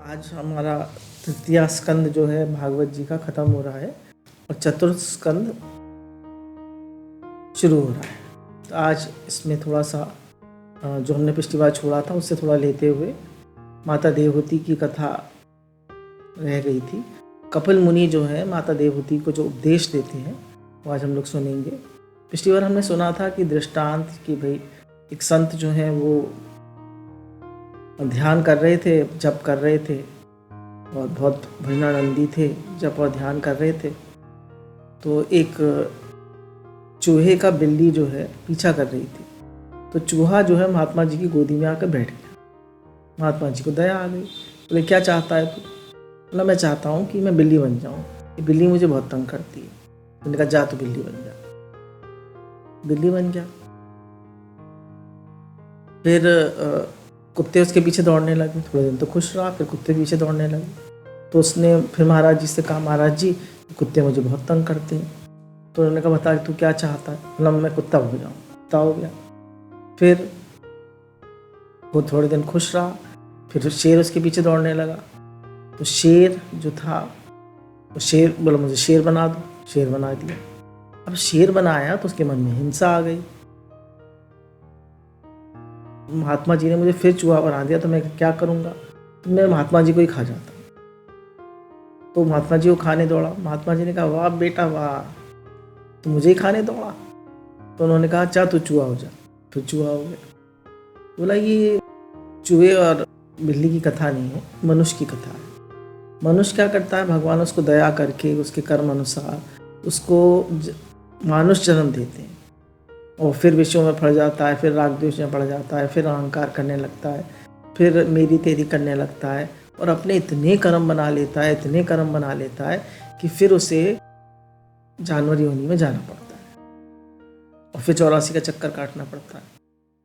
आज हमारा तृतीया स्कंद जो है भागवत जी का ख़त्म हो रहा है और चतुर्थ स्कंद शुरू हो रहा है। तो आज इसमें थोड़ा सा जो हमने पिछली बार छोड़ा था उससे थोड़ा लेते हुए माता देवहूति की कथा रह गई थी। कपिल मुनि जो है माता देवहूति को जो उपदेश देते हैं वो आज हम लोग सुनेंगे। पिछली बार हमने सुना था कि दृष्टांत कि भाई एक संत जो है वो ध्यान कर रहे थे, जप कर रहे थे और बहुत भजनानंदी थे, जप और ध्यान कर रहे थे। तो एक चूहे का बिल्ली जो है पीछा कर रही थी। तो चूहा जो है महात्मा जी की गोदी में आकर बैठ गया। महात्मा जी को दया आ गई। बोले क्या चाहता है तू? बोला मैं चाहता हूँ कि मैं बिल्ली बन जाऊँ, ये बिल्ली मुझे बहुत तंग करती है। मैंने कहा जा तो बिल्ली बन जा। बिल्ली बन गया। फिर कुत्ते उसके पीछे दौड़ने लगे। थोड़े दिन तो खुश रहा, फिर कुत्ते पीछे दौड़ने लगे। तो उसने फिर महाराज जी से कहा महाराज जी कुत्ते मुझे बहुत तंग करते हैं। तो उन्होंने कहा बता तू क्या चाहता है? बोला मैं कुत्ता हो जाऊँ। कुत्ता हो गया। फिर वो थोड़े दिन खुश रहा, फिर शेर उसके पीछे दौड़ने लगा। तो शेर जो था वो शेर बोला मुझे शेर बना दो। शेर बना दिया। अब शेर बनाया तो उसके मन में हिंसा आ गई। महात्मा जी ने मुझे फिर चूहा बना दिया तो मैं क्या करूँगा? तो मैं महात्मा जी को ही खा जाता। तो महात्मा जी को खाने दौड़ा। महात्मा जी ने कहा वाह बेटा वाह, तो मुझे ही खाने दौड़ा। तो उन्होंने कहा अच्छा तू चूहा हो जा। फिर चूहा हो गया। बोला ये चूहे और बिल्ली की कथा नहीं है, मनुष्य की कथा है। मनुष्य क्या करता है? भगवान उसको दया करके उसके कर्म अनुसार उसको मानुष जन्म देते हैं और फिर विषयों में पड़ जाता है, फिर राग द्वेष में पड़ जाता है, फिर अहंकार करने लगता है, फिर मेरी तेरी करने लगता है और अपने इतने कर्म बना लेता है, इतने कर्म बना लेता है कि फिर उसे जानवर योनि में जाना पड़ता है और फिर 84 का चक्कर काटना पड़ता है।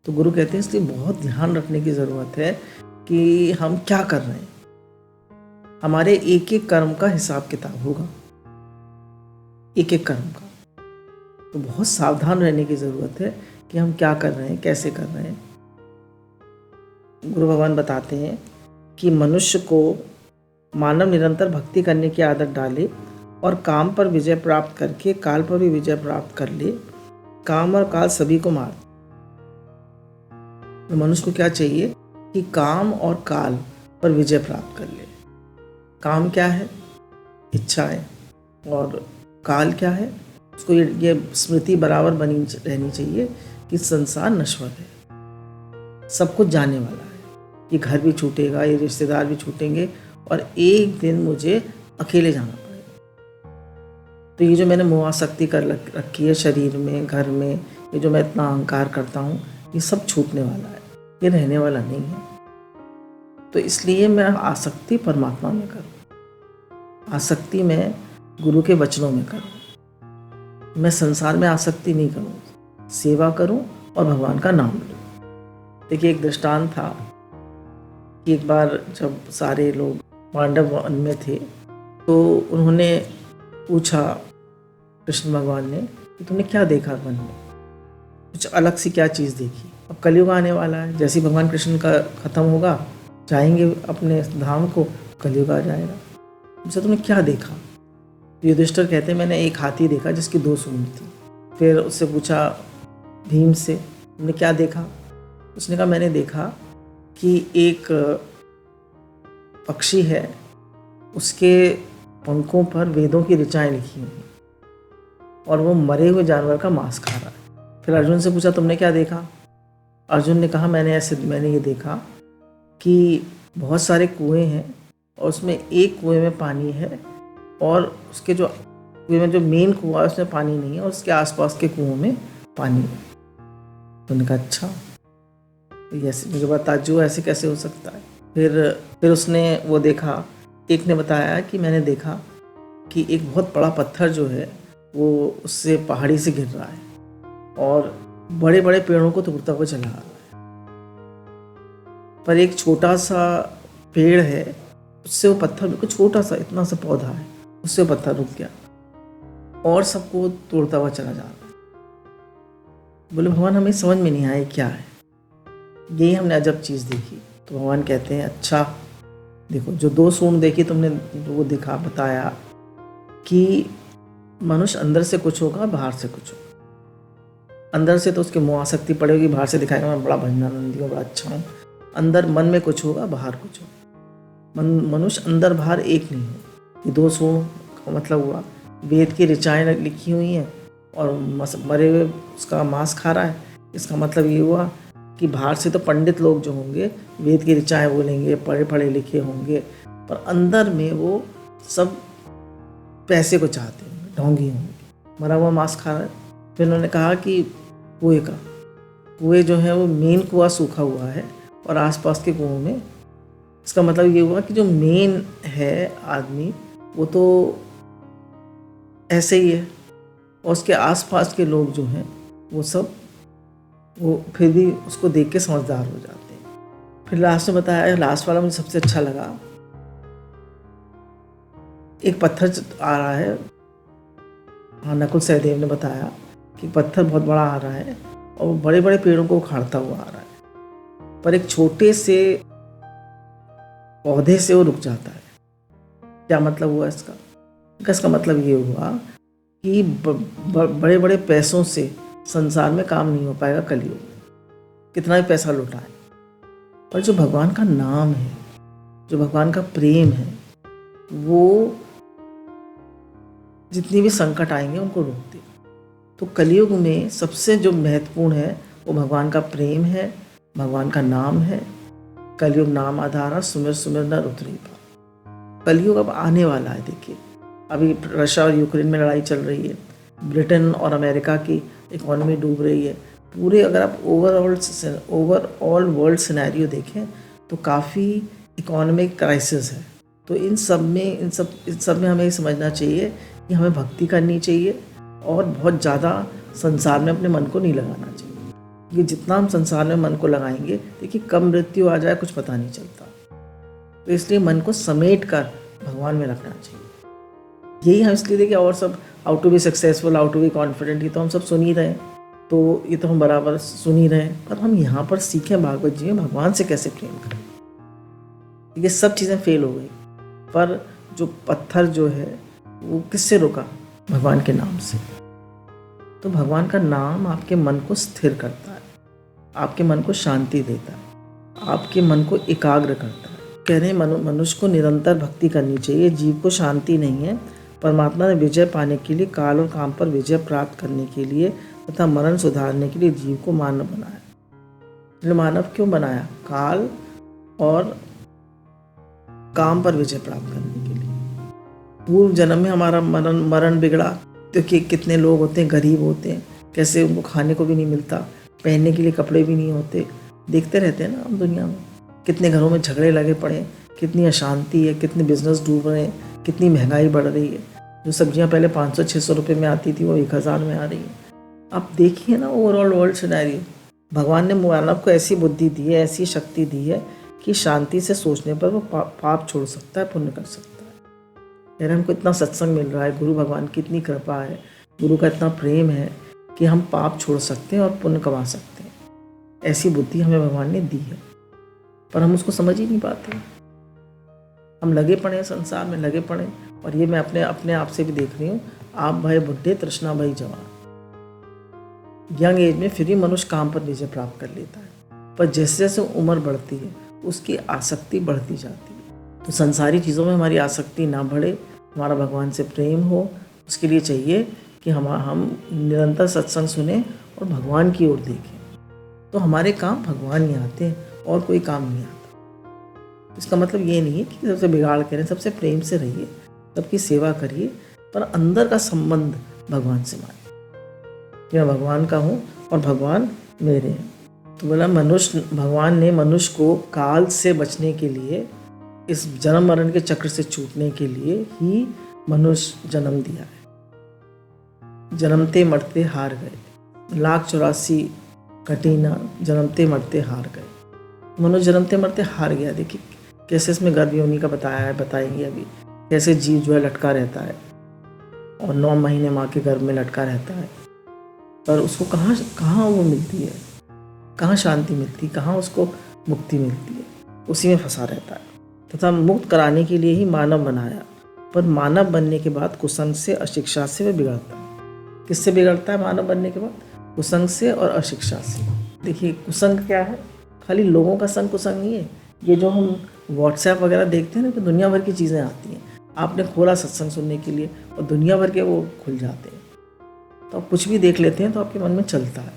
तो गुरु कहते हैं इसलिए बहुत ध्यान रखने की ज़रूरत है कि हम क्या कर रहे हैं। हमारे एक एक कर्म का हिसाब किताब होगा, एक एक कर्म का। तो बहुत सावधान रहने की ज़रूरत है कि हम क्या कर रहे हैं, कैसे कर रहे हैं। गुरु भगवान बताते हैं कि मनुष्य को मानव निरंतर भक्ति करने की आदत डाले और काम पर विजय प्राप्त करके काल पर भी विजय प्राप्त कर ले। काम और काल सभी को मार। तो मनुष्य को क्या चाहिए कि काम और काल पर विजय प्राप्त कर ले। काम क्या है? इच्छाएं। और काल क्या है? उसको ये स्मृति बराबर बनी रहनी चाहिए कि संसार नश्वर है, सब कुछ जाने वाला है। ये घर भी छूटेगा, ये रिश्तेदार भी छूटेंगे और एक दिन मुझे अकेले जाना पड़ेगा। तो ये जो मैंने मोहाशक्ति कर रखी है शरीर में, घर में, ये जो मैं इतना अहंकार करता हूँ, ये सब छूटने वाला है, ये रहने वाला नहीं है। तो इसलिए मैं आसक्ति परमात्मा में करूँ, आसक्ति मैं गुरु के वचनों में करूँ। मैं संसार में आसक्ति नहीं करूँ, सेवा करूँ और भगवान का नाम लूँ। देखिए एक दृष्टांत था कि एक बार जब सारे लोग पांडव वन में थे तो उन्होंने पूछा कृष्ण भगवान ने कि तुमने क्या देखा वन में, कुछ अलग सी क्या चीज़ देखी? अब कलयुग आने वाला है, जैसे ही भगवान कृष्ण का ख़त्म होगा जाएंगे अपने धाम को, कलयुग आ जाएगा। जैसे तुमने क्या देखा? युधिष्ठिर कहते हैं मैंने एक हाथी देखा जिसकी 2 सूंड थी। फिर उससे पूछा भीम से तुमने क्या देखा? उसने कहा मैंने देखा कि एक पक्षी है, उसके पंखों पर वेदों की ऋचाएँ लिखी हुई और वो मरे हुए जानवर का मांस खा रहा है। फिर अर्जुन से पूछा तुमने क्या देखा? अर्जुन ने कहा मैंने ये देखा कि बहुत सारे कुएं हैं और उसमें एक कुएं में पानी है और उसके जो कुएं में जो मेन कुआं है उसमें पानी नहीं है और उसके आसपास के कुओं में पानी है। तो उन्होंने कहा अच्छा, ऐसे मुझे बता जो ऐसे कैसे हो सकता है? फिर उसने वो देखा, एक ने बताया कि मैंने देखा कि एक बहुत बड़ा पत्थर जो है वो उससे पहाड़ी से गिर रहा है और बड़े बड़े पेड़ों को तोड़ता हुआ चला आ रहा है, पर एक छोटा सा पेड़ है उससे वो पत्थर बिल्कुल छोटा सा इतना सा पौधा है, उससे पत्थर रुक गया और सबको तोड़ता हुआ चला जा रहा है। बोले भगवान हमें समझ में नहीं आया क्या है, यही हमने अजब चीज़ देखी। तो भगवान कहते हैं अच्छा देखो, जो 2 सूंड देखी तुमने, वो दिखा बताया कि मनुष्य अंदर से कुछ होगा, बाहर से कुछ होगा। अंदर से तो उसकी मोह आसक्ति पड़ेगी, बाहर से दिखाएगा मैं बड़ा भजनानंदी हूँ, बड़ा अच्छा हूँ। अंदर मन में कुछ होगा, बाहर कुछ होगा। मनुष्य अंदर बाहर एक नहीं हो। ये 2 सूंड का मतलब हुआ, वेद की ऋचाएँ लिखी हुई हैं और मरे हुए उसका मांस खा रहा है। इसका मतलब ये हुआ कि बाहर से तो पंडित लोग जो होंगे वेद की ऋचाएँ बोलेंगे, पढ़े पढ़े लिखे होंगे, पर अंदर में वो सब पैसे को चाहते होंगे, ढोंगी होंगे। मरा हुआ मांस खा रहा है। फिर उन्होंने कहा कि कुएँ जो है वो मेन कुआं सूखा हुआ है और आसपास के कुओं में, इसका मतलब ये हुआ कि जो मेन है आदमी वो तो ऐसे ही है, और उसके आसपास के लोग जो हैं वो फिर भी उसको देख के समझदार हो जाते हैं। फिर लास्ट में बताया, लास्ट वाला मुझे सबसे अच्छा लगा। एक पत्थर आ रहा है, हाँ, नकुल सहदेव ने बताया कि पत्थर बहुत बड़ा आ रहा है और बड़े बड़े पेड़ों को उखाड़ता हुआ आ रहा है, पर एक छोटे से पौधे से वो रुक जाता है। क्या मतलब हुआ इसका? इसका मतलब ये हुआ कि बड़े बड़े पैसों से संसार में काम नहीं हो पाएगा कलयुग में, कितना भी पैसा लुटाए। पर जो भगवान का नाम है, जो भगवान का प्रेम है, वो जितनी भी संकट आएंगे उनको रोक दे। तो कलयुग में सबसे जो महत्वपूर्ण है वो भगवान का प्रेम है, भगवान का नाम है। कलयुग नाम आधारा, सुमिर सुमिर नर उतरी पार। कलयुग अब आने वाला है। देखिए, अभी रशिया और यूक्रेन में लड़ाई चल रही है, ब्रिटेन और अमेरिका की इकोनॉमी डूब रही है। पूरे अगर आप ओवरऑल वर्ल्ड सिनेरियो देखें तो काफ़ी इकोनॉमिक क्राइसिस है। तो इन सब में हमें समझना चाहिए कि हमें भक्ति करनी चाहिए और बहुत ज़्यादा संसार में अपने मन को नहीं लगाना चाहिए, क्योंकि जितना हम संसार में मन को लगाएंगे, देखिए कब मृत्यु आ जाए कुछ पता नहीं चलता। तो इसलिए मन को समेट कर भगवान में रखना चाहिए। यही हम इसलिए देखिए, और सब how to be successful, how to be confident, ये तो हम सब सुन ही रहे हैं, तो ये तो हम बराबर सुन ही रहे हैं। पर हम यहाँ पर सीखें भागवत जी में भगवान से कैसे प्रेम करें। ये सब चीज़ें फेल हो गई, पर जो पत्थर जो है वो किससे रुका? भगवान के नाम से। तो भगवान का नाम आपके मन को स्थिर करता है, आपके मन को शांति देता है, आपके मन को एकाग्र करता है। कह रहे हैं मनुष्य को निरंतर भक्ति करनी चाहिए। जीव को शांति नहीं है। परमात्मा ने विजय पाने के लिए, काल और काम पर विजय प्राप्त करने के लिए तथा मरण सुधारने के लिए जीव को मानव बनाया। मानव क्यों बनाया? काल और काम पर विजय प्राप्त करने के लिए। पूर्व जन्म में हमारा मरण बिगड़ा, क्योंकि कितने लोग होते हैं गरीब होते हैं, कैसे उनको खाने को भी नहीं मिलता, पहनने के लिए कपड़े भी नहीं होते। देखते रहते हैं ना हम दुनिया में, कितने घरों में झगड़े लगे पड़े हैं, कितनी अशांति है, कितने बिजनेस डूब रहे हैं, कितनी महंगाई बढ़ रही है। जो सब्जियां पहले 500-600 रुपये में आती थी वो 1000 में आ रही है। आप देखिए ना ओवरऑल वर्ल्ड सिनेरियो। भगवान ने मानव को ऐसी बुद्धि दी है, ऐसी शक्ति दी है कि शांति से सोचने पर वो पाप छोड़ सकता है, पुण्य कर सकता है। यार हमको इतना सत्संग मिल रहा है, गुरु भगवान की इतनी कृपा है, गुरु का इतना प्रेम है कि हम पाप छोड़ सकते हैं और पुण्य कमा सकते हैं। ऐसी बुद्धि हमें भगवान ने दी है, पर हम उसको समझ ही नहीं पाते। हम लगे पड़े हैं संसार में, लगे पड़े। और ये मैं अपने आप से भी देख रही हूँ। आप भय बुढ़े, तृष्णा भई जवान। यंग एज में फिर भी मनुष्य काम पर विजय प्राप्त कर लेता है, पर जैसे जैसे उम्र बढ़ती है उसकी आसक्ति बढ़ती जाती है। तो संसारी चीज़ों में हमारी आसक्ति ना बढ़े, हमारा भगवान से प्रेम हो। उसके लिए चाहिए कि हम निरंतर सत्संग सुने और भगवान की ओर देखें, तो हमारे काम भगवान ही आते हैं और कोई काम नहीं आता। इसका मतलब ये नहीं है कि सबसे बिगाड़ करें, सबसे प्रेम से रहिए, सबकी सेवा करिए, पर अंदर का संबंध भगवान से मानिए कि मैं भगवान का हूँ और भगवान मेरे हैं। तो बोला भगवान ने मनुष्य को काल से बचने के लिए, इस जन्म मरण के चक्र से छूटने के लिए ही मनुष्य जन्म दिया है। जन्मते मरते हार गए, 1,84 कटीना जन्मते मरते हार गए। मनुष्य जन्मते मरते हार गया। देखिए कैसे इसमें गर्भ योनि का बताएंगे अभी, कैसे जीव जो है लटका रहता है और 9 महीने माँ के गर्भ में लटका रहता है, पर उसको कहाँ वो मिलती है, कहाँ शांति मिलती है, कहाँ उसको मुक्ति मिलती है, उसी में फंसा रहता है। तथा मुक्त कराने के लिए ही मानव बनाया, पर मानव बनने के बाद कुसंग से, अशिक्षा से वह बिगड़ता है। किससे बिगड़ता है मानव बनने के बाद? कुसंग से और अशिक्षा से। देखिए कुसंग क्या है? खाली लोगों का संग कुसंग नहीं है। ये जो हम व्हाट्सएप वगैरह देखते हैं ना, तो दुनिया भर की चीज़ें आती हैं। आपने खोला सत्संग सुनने के लिए और दुनिया भर के वो खुल जाते हैं, तो आप कुछ भी देख लेते हैं तो आपके मन में चलता है।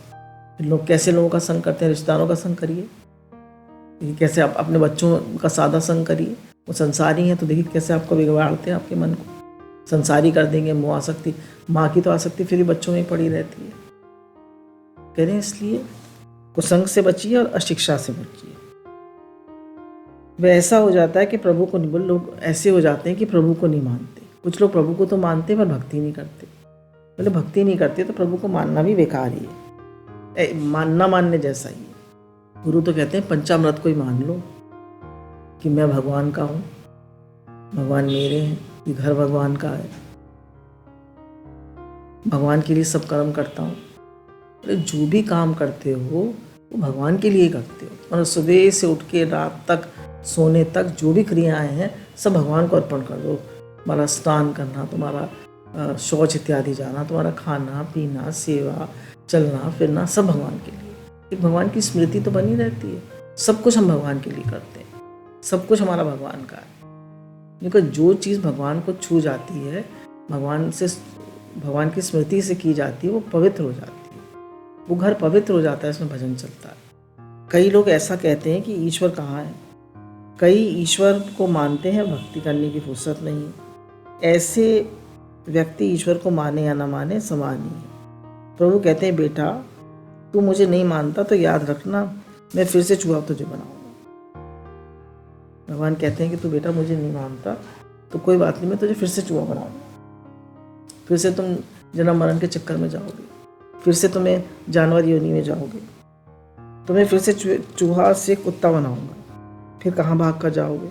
लोग कैसे लोगों का संग करते हैं? रिश्तेदारों का संग करिए, कैसे आप अपने बच्चों का सादा संग करिए, वो संसारी हैं तो देखिए कैसे आपको बिगाड़ते हैं, आपके मन को संसारी कर देंगे। मोह आसक्ति, माँ की तो आसक्ति फिर भी बच्चों में पड़ी रहती है। कह रहे हैं इसलिए कुसंग से बचिए और अशिक्षा से बचिए। वह ऐसा हो जाता है कि प्रभु को नहीं, लोग ऐसे हो जाते हैं कि प्रभु को नहीं मानते। कुछ लोग प्रभु को तो मानते पर भक्ति नहीं करते। मतलब भक्ति नहीं करते तो प्रभु को मानना भी बेकार ही है, मानना मानने जैसा ही है। गुरु तो कहते हैं पंचामृत को ही मान लो कि मैं भगवान का हूँ, भगवान मेरे हैं, ये घर भगवान का है, भगवान के लिए सब कर्म करता हूँ। अरे जो भी काम करते हो वो भगवान के लिए करते हो। और सुबह से उठ के रात तक सोने तक जो भी क्रियाएं हैं सब भगवान को अर्पण कर दो। तुम्हारा स्नान करना, तुम्हारा शौच इत्यादि जाना, तुम्हारा खाना पीना, सेवा, चलना फिरना, सब भगवान के लिए। एक भगवान की स्मृति तो बनी रहती है। सब कुछ हम भगवान के लिए करते हैं, सब कुछ हमारा भगवान का है। लेकिन जो चीज़ भगवान को छू जाती है, भगवान की स्मृति से की जाती है, वो पवित्र हो जाती है, वो घर पवित्र हो जाता है, इसमें भजन चलता है। कई लोग ऐसा कहते हैं कि ईश्वर कहाँ है। कई ईश्वर को मानते हैं, भक्ति करने की फुर्सत नहीं। ऐसे व्यक्ति ईश्वर को माने या ना माने समान ही है। प्रभु कहते हैं बेटा तू मुझे नहीं मानता तो याद रखना मैं फिर से चूहा तुझे बनाऊंगा। भगवान कहते हैं कि तू बेटा मुझे नहीं मानता तो कोई बात नहीं, मैं तुझे फिर से चूहा बनाऊंगा। फिर से तुम जन्म मरण के चक्कर में जाओगे, फिर से तुम्हें जानवर योनि में जाओगे, तुम्हें फिर से चूहा से कुत्ता बनाऊंगा, फिर कहाँ भाग कर जाओगे।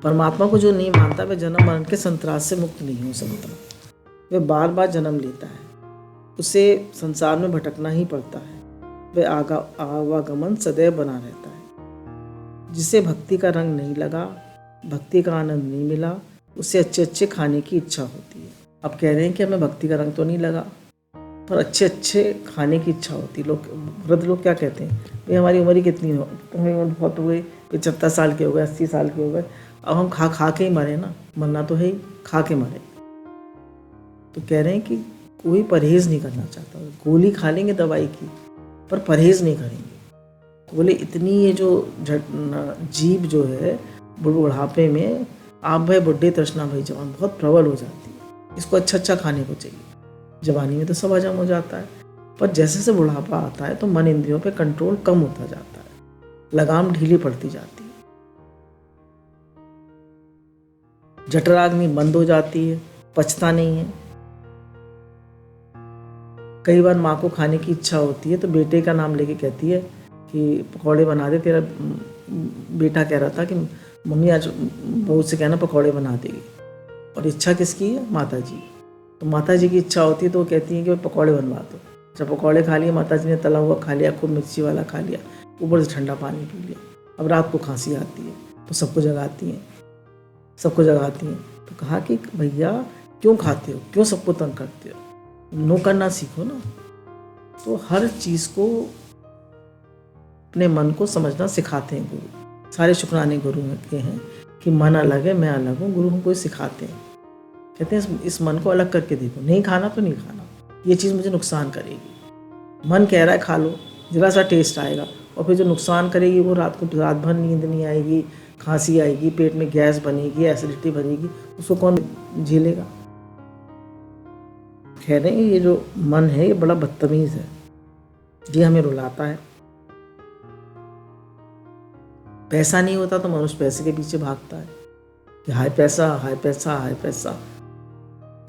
परमात्मा को जो नहीं मानता वह जन्म मरण के संतरास से मुक्त नहीं हो सकता। वह बार बार जन्म लेता है, उसे संसार में भटकना ही पड़ता है। वह आवागमन सदैव बना रहता है। जिसे भक्ति का रंग नहीं लगा, भक्ति का आनंद नहीं मिला, उसे अच्छे अच्छे खाने की इच्छा होती है। अब कह रहे हैं कि हमें भक्ति का रंग तो नहीं लगा पर अच्छे अच्छे खाने की इच्छा होती है। लोग, वृद्ध लोग क्या कहते हैं, भाई हमारी उम्र ही कितनी हो, तुम्हारी उम्र बहुत हो गई, 75 साल के हो गए, 80 साल के हो गए, अब हम खा खा के ही मरे ना, मरना तो है ही, खा के मरे। तो कह रहे हैं कि कोई परहेज नहीं करना चाहता। गोली खा लेंगे दवाई की पर परहेज नहीं करेंगे। बोले इतनी ये जो जीभ जो है बुढ़ापे में, आप भाई बुढ़े तृष्णा भाई जवान, बहुत प्रबल हो जाती है। इसको अच्छा अच्छा खाने को चाहिए। जवानी में तो सब हजम हो जाता है, पर जैसे जैसे बुढ़ापा आता है तो मन इंद्रियों पे कंट्रोल कम होता जाता है, लगाम ढीली पड़ती जाती है, जठराग्नि बंद हो जाती है, पचता नहीं है। कई बार माँ को खाने की इच्छा होती है तो बेटे का नाम लेके कहती है कि पकौड़े बना दे। तेरा बेटा कह रहा था कि मम्मी आज बहू से कहना पकौड़े बना देगी, और इच्छा किसकी है? माता जी। तो माता जी की इच्छा होती है तो वो कहती है कि पकौड़े बनवा दो। जब पकौड़े खा लिए, माता जी ने तला हुआ खा लिया, खूब मिर्ची वाला खा लिया, ऊपर से ठंडा पानी पी लिया। अब रात को खांसी आती है तो सबको जगाती हैं, तो कहा कि भैया क्यों खाते हो, क्यों सबको तंग करते हो, नो करना सीखो ना। तो हर चीज़ को अपने मन को समझना सिखाते हैं गुरु। सारे शुक्राने गुरु के हैं कि मन अलग है, मैं अलग हूँ। गुरु हमको सिखाते हैं, कहते हैं इस मन को अलग करके देखो, नहीं खाना तो नहीं खाना, ये चीज़ मुझे नुकसान करेगी। मन कह रहा है खा लो, जरा सा टेस्ट आएगा, और फिर जो नुकसान करेगी वो रात भर नींद नहीं आएगी, खांसी आएगी, पेट में गैस बनेगी, एसिडिटी बनेगी, उसको कौन झेलेगा। कह रहे हैं ये जो मन है ये बड़ा बदतमीज है, ये हमें रुलाता है। पैसा नहीं होता तो मनुष्य पैसे के पीछे भागता है कि हाय पैसा, हाय पैसा, हाय पैसा।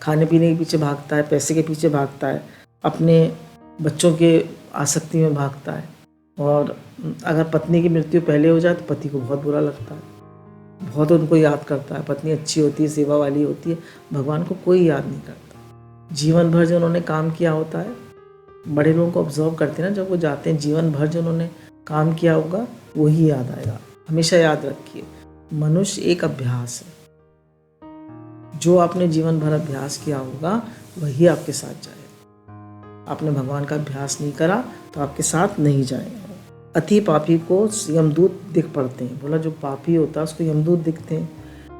खाने पीने के पीछे भागता है, पैसे के पीछे भागता है, अपने बच्चों के आसक्ति में भागता है। और अगर पत्नी की मृत्यु पहले हो जाए तो पति को बहुत बुरा लगता है, बहुत उनको याद करता है। पत्नी अच्छी होती है, सेवा वाली होती है, भगवान को कोई याद नहीं करता। जीवन भर जो उन्होंने काम किया होता है, बड़े लोगों को ऑब्जर्व करते हैं ना, जब वो जाते हैं जीवन भर जो उन्होंने काम किया होगा वही याद आएगा। हमेशा याद रखिए, मनुष्य एक अभ्यास है। जो आपने जीवन भर अभ्यास किया होगा वही आपके साथ जाएगा। आपने भगवान का अभ्यास नहीं करा तो आपके साथ नहीं जाएगा। अति पापी को यमदूत दिख पड़ते हैं। बोला जो पापी होता है उसको यमदूत दिखते हैं,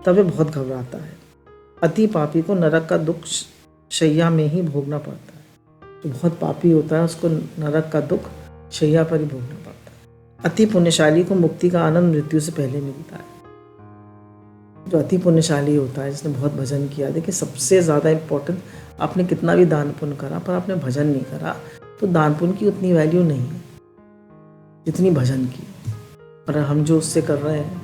तब वो बहुत घबराता है। अति पापी को नरक का दुख शैया में ही भोगना पड़ता है। जो बहुत पापी होता है उसको नरक का दुख शैया पर ही भोगना पड़ता है। अति पुण्यशाली को मुक्ति का आनंद मृत्यु से पहले मिलता है। जो अति पुण्यशाली होता है, जिसने बहुत भजन किया, देखिए सबसे ज़्यादा इम्पोर्टेंट, आपने कितना भी दान पुण्य करा पर आपने भजन नहीं करा तो दान पुण्य की उतनी वैल्यू नहीं है जितनी भजन की। और हम जो उससे कर रहे हैं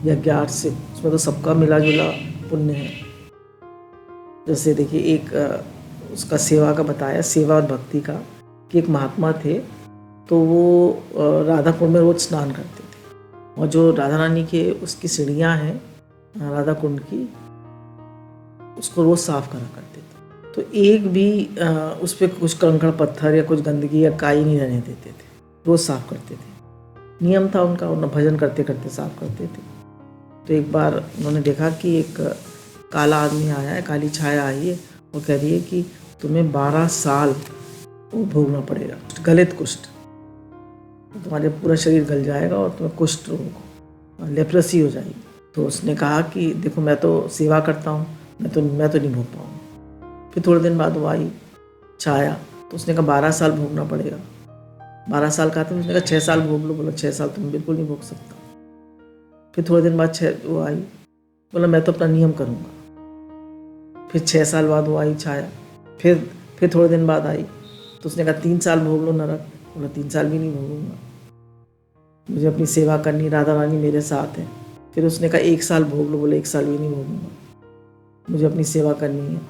यज्ञ आर्ट से, उसमें तो सबका मिला जुला पुण्य है। जैसे देखिए एक उसका सेवा का बताया, सेवा और भक्ति का, कि एक महात्मा थे तो वो राधा कुंड में रोज स्नान करते थे। और जो राधा रानी के उसकी सीढ़ियाँ हैं राधा कुंड की, उसको रोज साफ करा करते थे। तो एक भी उस पर कुछ कंकड़ पत्थर या कुछ गंदगी या काई नहीं रहने देते थे, रोज साफ करते थे। नियम था उनका, उन्हें भजन करते करते साफ करते थे। तो एक बार उन्होंने देखा कि एक काला आदमी आया है, काली छाया आई है, वो कह रही है कि तुम्हें 12 साल वो भोगना पड़ेगा, गलित कुष्ठ, तुम्हारे पूरा शरीर गल जाएगा और तुम्हें कुष्ठ रोग, लेप्रेसी हो जाएगी। तो उसने कहा कि देखो मैं तो सेवा करता हूँ, मैं तो नहीं भोग पाऊँगा। फिर थोड़े दिन बाद वो आई छाया, तो उसने कहा 12 साल भोगना पड़ेगा। 12 साल कहा था, उसने कहा 6 साल भोग लो। बोला 6 साल तुम बिल्कुल नहीं भोग सकता। फिर थोड़े दिन बाद वो आई, बोला मैं तो अपना नियम करूँगा। फिर 6 साल बाद वो आई छाया, फिर थोड़े दिन बाद आई, तो उसने कहा 3 साल भोग लो नरक। बोला 3 साल भी नहीं भोगूंगा, मुझे अपनी सेवा करनी, राधा रानी मेरे साथ है। फिर उसने कहा 1 साल भोग लो। बोले 1 साल भी नहीं भोगूंगा, मुझे अपनी सेवा करनी है।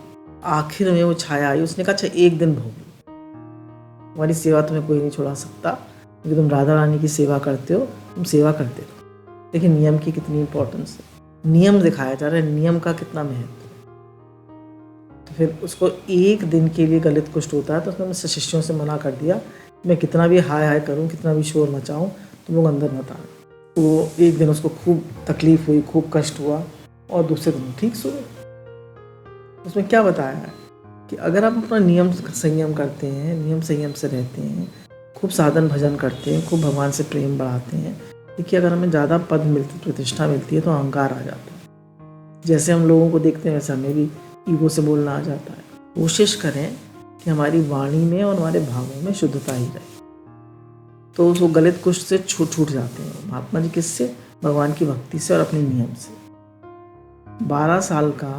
आखिर में वो छाया आई, उसने कहा अच्छा 1 दिन भोग लो, तुम्हारी सेवा तुम्हें कोई नहीं छुड़ा सकता, क्योंकि तुम राधा रानी की सेवा करते हो, तुम सेवा करते रहो। देखिए नियम की कितनी इंपॉर्टेंस है, नियम दिखाया जा रहा है, नियम का कितना महत्व है। तो फिर उसको 1 दिन के लिए गलित कुष्ठ होता है, तो उसने मुझसे शिष्यों से मना कर दिया, मैं कितना भी हाय हाय करूँ, कितना भी शोर मचाऊँ, तुम लोग अंदर मत आना। वो 1 दिन उसको खूब तकलीफ हुई, खूब कष्ट हुआ, और दूसरे दिन ठीक सोए। उसमें क्या बताया है कि अगर आप अपना नियम संयम करते हैं, नियम संयम से रहते हैं, खूब साधन भजन करते हैं, खूब भगवान से प्रेम बढ़ाते हैं, देखिए अगर हमें ज़्यादा पद मिलती, प्रतिष्ठा मिलती है तो अहंकार आ जाता है। जैसे हम लोगों को देखते हैं वैसे हमें भी ईगो से बोलना आ जाता है। कोशिश करें कि हमारी वाणी में और हमारे भावों में शुद्धता ही रहे, तो वो गलित कुष्ठ से छूट जाते हैं महात्मा जी। किससे? भगवान की भक्ति से और अपने नियम से। 12 साल का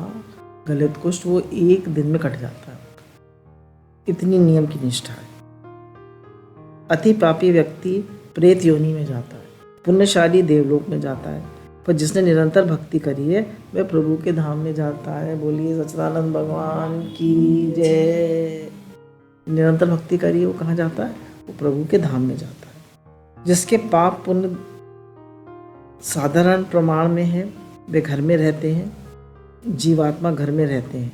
गलित कुष्ठ वो 1 दिन में कट जाता है, इतनी नियम की निष्ठा है। अति पापी व्यक्ति प्रेत योनि में जाता है, पुण्यशाली देवलोक में जाता है, पर जिसने निरंतर भक्ति करी है वह प्रभु के धाम में जाता है। बोलिए सच्चिदानंद भगवान की जय। निरंतर भक्ति करिए, वो कहाँ जाता है? वो प्रभु के धाम में जाता है। जिसके पाप पुण्य साधारण प्रमाण में है वे घर में रहते हैं, जीवात्मा घर में रहते हैं,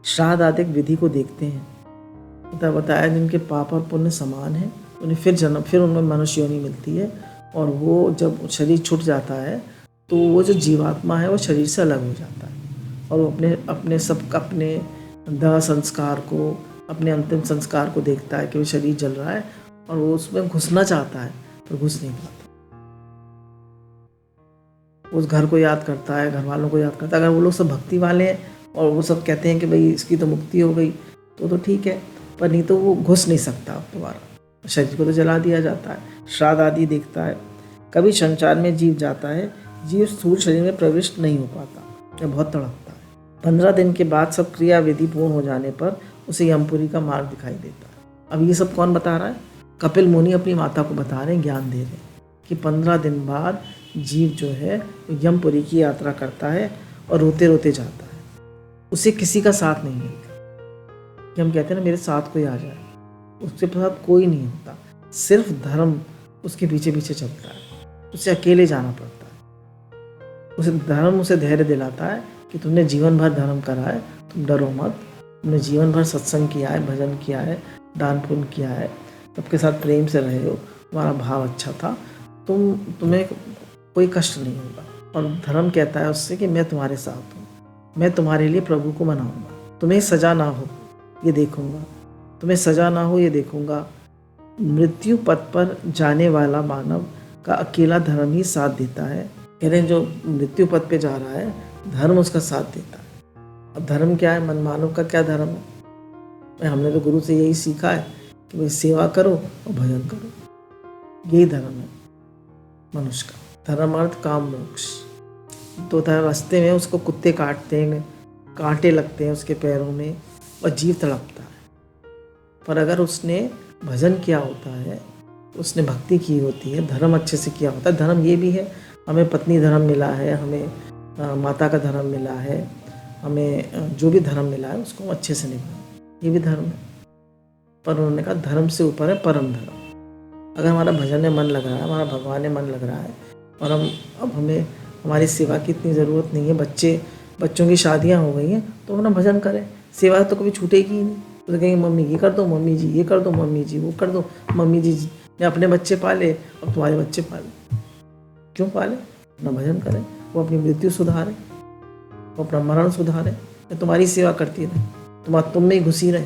श्राद्ध आदि विधि को देखते हैं। बताया जिनके पाप और पुण्य समान है उन्हें फिर उनमें मनुष्य योनि मिलती है, और वो जब शरीर छूट जाता है तो वो जो जीवात्मा है वो शरीर से अलग हो जाता है, और वो अपने दाह संस्कार को, अपने अंतिम संस्कार को देखता है कि वो शरीर जल रहा है, और वो उसमें घुसना चाहता है पर घुस नहीं पाता। उस घर को याद करता है, घर वालों को याद करता है। अगर वो लोग सब भक्ति वाले हैं और वो सब कहते हैं कि भाई इसकी तो मुक्ति हो गई तो ठीक है, पर नहीं तो वो घुस नहीं सकता दोबारा, शरीर को तो जला दिया जाता है। श्राद्ध आदि देखता है। कभी संसार में जीव जाता है, जीव स्थूल शरीर में प्रविष्ट नहीं हो पाता, यह बहुत तड़पता है। 15 दिन के बाद सब क्रिया विधि पूर्ण हो जाने पर उसे यमपुरी का मार्ग दिखाई देता है। अब ये सब कौन बता रहा है? कपिल मुनि अपनी माता को बता रहे हैं, ज्ञान दे रहे हैं कि 15 दिन बाद जीव जो है यमपुरी की यात्रा करता है और रोते रोते जाता है। उसे किसी का साथ नहीं मिलता, कि हम कहते हैं ना मेरे साथ कोई आ जाए, उसके साथ कोई नहीं होता, सिर्फ धर्म उसके पीछे पीछे चलता है, उसे अकेले जाना पड़ता है। उसे धर्म उसे धैर्य दिलाता है कि तुमने जीवन भर धर्म करा है, तुम डरो मत, तुमने जीवन भर सत्संग किया है, भजन किया है, दान पुण्य किया है, सबके साथ प्रेम से रहे हो, तुम्हारा भाव अच्छा था, तुम्हें कोई कष्ट नहीं होगा। और धर्म कहता है उससे कि मैं तुम्हारे साथ हूँ, मैं तुम्हारे लिए प्रभु को मनाऊंगा, तुम्हें सजा ना हो ये देखूंगा, तुम्हें सजा ना हो ये देखूंगा। मृत्यु पथ पर जाने वाला मानव का अकेला धर्म ही साथ देता है। कह रहे हैं जो मृत्यु पथ पे जा रहा है, धर्म उसका साथ देता है। अब धर्म क्या है, मन मानव का क्या धर्म है? हमने तो गुरु से यही सीखा है कि भाई सेवा करो और भजन करो, यही धर्म है मनुष्य का। धर्म अर्थ काम मोक्ष। तो रास्ते में उसको कुत्ते काटते हैं, कांटे लगते हैं उसके पैरों में और जीव तड़पता है। पर अगर उसने भजन किया होता है, उसने भक्ति की होती है, धर्म अच्छे से किया होता है। धर्म ये भी है, हमें पत्नी धर्म मिला है, हमें माता का धर्म मिला है, हमें जो भी धर्म मिला है उसको अच्छे से निभाएं, ये भी धर्म है। पर उन्होंने कहा धर्म से ऊपर है परम धर्म। अगर हमारा भजन में मन लग रहा है, हमारा भगवान में मन लग रहा है और अब हमें हमारी सेवा की इतनी ज़रूरत नहीं है, बच्चों की शादियाँ हो गई हैं तो अपना भजन करें, सेवा तो कभी छूटेगी ही नहीं। तो कहेंगे मम्मी ये कर दो, मम्मी जी ये कर दो, मम्मी जी वो कर दो, मम्मी जी ने अपने बच्चे पाले और तुम्हारे बच्चे पाले, क्यों पाले? अपना भजन करें, वो अपनी मृत्यु सुधारे, वो अपना मरण सुधारे, तुम्हारी सेवा करती रहे, तुम में ही घुसी रहे।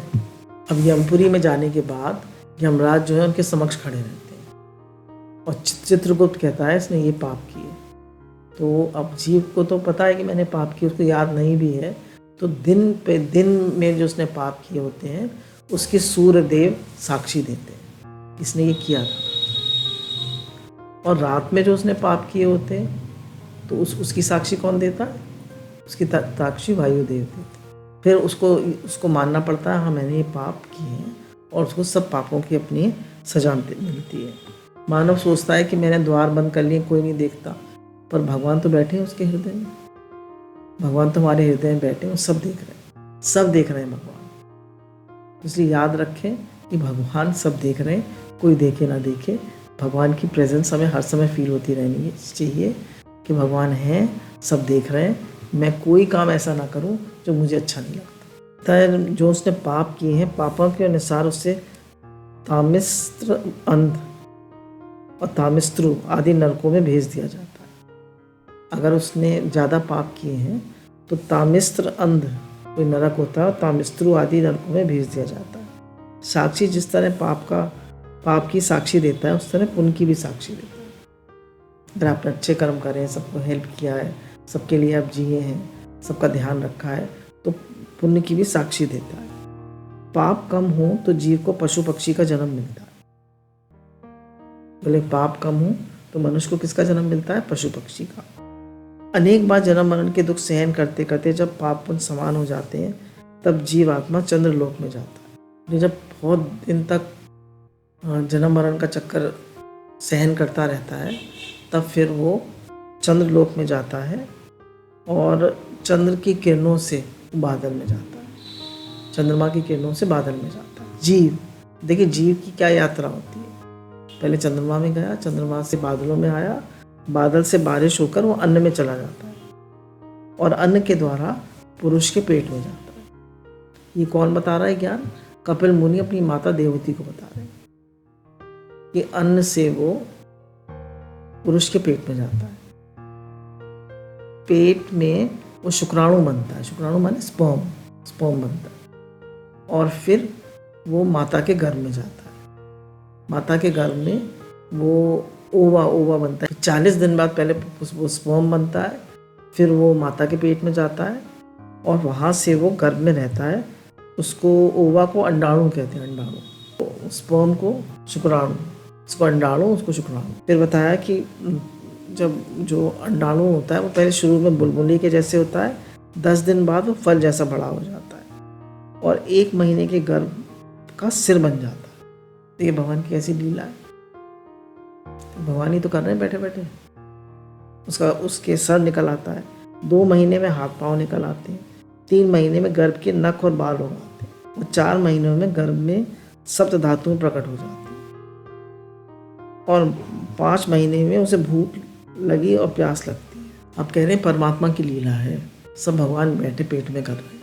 अब यमपुरी में जाने के बाद यमराज जो है उनके समक्ष खड़े रहते हैं और चित्रगुप्त कहता है इसने ये पाप किए। तो अब जीव को तो पता है कि मैंने पाप किए, उसको याद नहीं भी है, तो दिन पे दिन में जो उसने पाप किए होते हैं उसके सूर्यदेव साक्षी देते हैं इसने ये किया था। और रात में जो उसने पाप किए होते हैं तो उसकी साक्षी कौन देता है? उसकी साक्षी वायुदेव देते। फिर उसको मानना पड़ता है हाँ मैंने ये पाप किए हैं, और उसको सब पापों की अपनी सजा मिलती है। मानव सोचता है कि मैंने द्वार बंद कर लिए, कोई नहीं देखता, पर भगवान तो बैठे हैं उसके हृदय में, भगवान तो हमारे हृदय में बैठे हैं, सब देख रहे हैं, सब देख रहे हैं भगवान। इसलिए याद रखें कि भगवान सब देख रहे हैं, कोई देखे ना देखे, भगवान की प्रेजेंस हमें हर समय फील होती रहनी चाहिए कि भगवान हैं, सब देख रहे हैं, मैं कोई काम ऐसा ना करूं जो मुझे अच्छा नहीं लगता। जो उसने पाप किए हैं, पापों के अनुसार उससे तामिस्त्र अंध और तामिस्त्रु आदि नरकों में भेज दिया जाता है। अगर उसने ज़्यादा पाप किए हैं तो तामिस्त्र अंध कोई नरक होता है और तामिस्त्रु आदि नरकों में भेज दिया जाता है। साक्षी जिस तरह पाप की साक्षी देता है उस तरह पुण्य की भी साक्षी देता है। अगर आपने अच्छे कर्म करे, सबको हेल्प किया है, सबके लिए आप जिए हैं, सबका ध्यान रखा है, तो पुण्य की भी साक्षी देता है। पाप कम हो तो जीव को पशु पक्षी का जन्म मिलता है। बोले पाप कम हो तो मनुष्य को किसका जन्म मिलता है? पशु पक्षी का। अनेक बार जन्म मरण के दुख सहन करते करते जब पाप पुण्य समान हो जाते हैं तब जीव आत्मा चंद्रलोक में जाता है। जब बहुत दिन तक जन्म मरण का चक्कर सहन करता रहता है तब फिर वो चंद्रलोक में जाता है और चंद्र की किरणों से बादल में जाता है, चंद्रमा की किरणों से बादल में जाता है। जीव देखिए, जीव की क्या यात्रा होती है। पहले चंद्रमा में गया, चंद्रमा से बादलों में आया, बादल से बारिश होकर वो अन्न में चला जाता है और अन्न के द्वारा पुरुष के पेट में जाता है। ये कौन बता रहा है ज्ञान? कपिल मुनि अपनी माता देवहूति को बता रहे हैं कि अन्न से वो पुरुष के पेट में जाता है। पेट में वो शुक्राणु बनता है, शुक्राणु माने स्पर्म बनता है और फिर वो माता के गर्भ में जाता है। माता के गर्भ में वो ओवा बनता है। 40 दिन बाद पहले वो स्पर्म बनता है, फिर वो माता के पेट में जाता है और वहाँ से वो गर्भ में रहता है। उसको ओवा को अंडाणु कहते हैं, अंडाणु, स्पर्म को शुक्राणु, इसको अंडाणु, उसको शुक्राणु। फिर बताया कि जब जो अंडाणु होता है वो पहले शुरू में बुलबुली के जैसे होता है, 10 दिन बाद वो फल जैसा बड़ा हो जाता है और 1 महीने के गर्भ का सिर बन जाता है। तो ये भगवान की ऐसी लीला है, भगवान ही तो कर रहे हैं बैठे बैठे। उसके सर निकल आता है, 2 महीने में हाथ पांव निकल आते हैं, 3 महीने में गर्भ के नख और बाल उग आते हैं और 4 महीनों में गर्भ में सप्त धातुएं प्रकट हो जाती हैं और 5 महीने में उसे भूख लगी और प्यास लगती है। अब कह रहे हैं परमात्मा की लीला है, सब भगवान बैठे पेट में कर रहे हैं,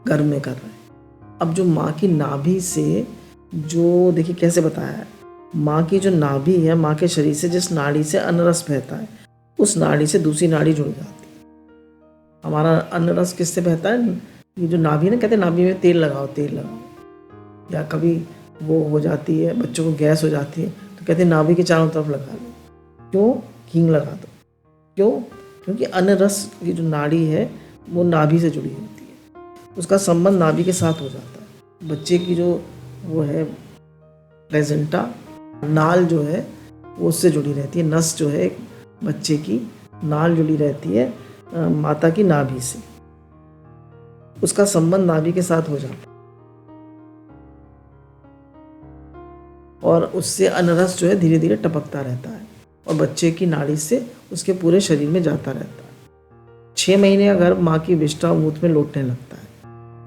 गर्भ में कर रहे हैं। अब जो माँ की नाभि से जो देखिए कैसे बताया है माँ की जो नाभि है, माँ के शरीर से जिस नाड़ी से अन्नरस बहता है, उस नाड़ी से दूसरी नाड़ी जुड़ जाती है। हमारा अन्नरस किससे बहता है? ये जो नाभि है ना, कहते हैं नाभि में तेल लगाओ, तेल लगाओ। या कभी वो हो जाती है, बच्चों को गैस हो जाती है, तो कहते हैं नाभि के चारों तरफ लगा लो। क्यों? हींग लगा दो। क्यों? क्योंकि अन्नरस की जो नाड़ी है वो नाभि से जुड़ी होती है, उसका संबंध नाभि के साथ हो जाता है। बच्चे की जो वो है प्लेजेंटा, नाल जो है वो उससे जुड़ी रहती है। नस जो है बच्चे की, नाल जुड़ी रहती है माता की नाभि से, उसका संबंध नाभि के साथ हो जाता है और उससे अन्नरस जो है धीरे धीरे टपकता रहता है और बच्चे की नाड़ी से उसके पूरे शरीर में जाता रहता है। 6 महीने का गर्भ माँ की विष्ठा मूत्र में लौटने लगता है,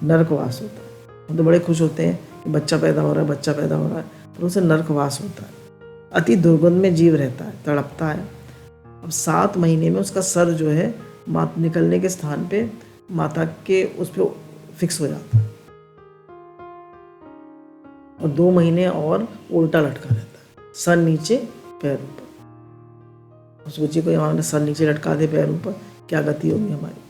नरकवास होता है। हम तो बड़े खुश होते हैं कि बच्चा पैदा हो रहा है, बच्चा पैदा हो रहा है, पर उसे नरकवास होता है। अति दुर्गंध में जीव रहता है, तड़पता है। अब 7 महीने में उसका सर जो है निकलने के स्थान पे माता के उस पर फिक्स हो जाता है और 2 महीने और उल्टा लटका रहता है, सर नीचे पैर ऊपर। सोचिए कोई हमारे सर नीचे लटका दे, पैर ऊपर, क्या गति होगी हमारी।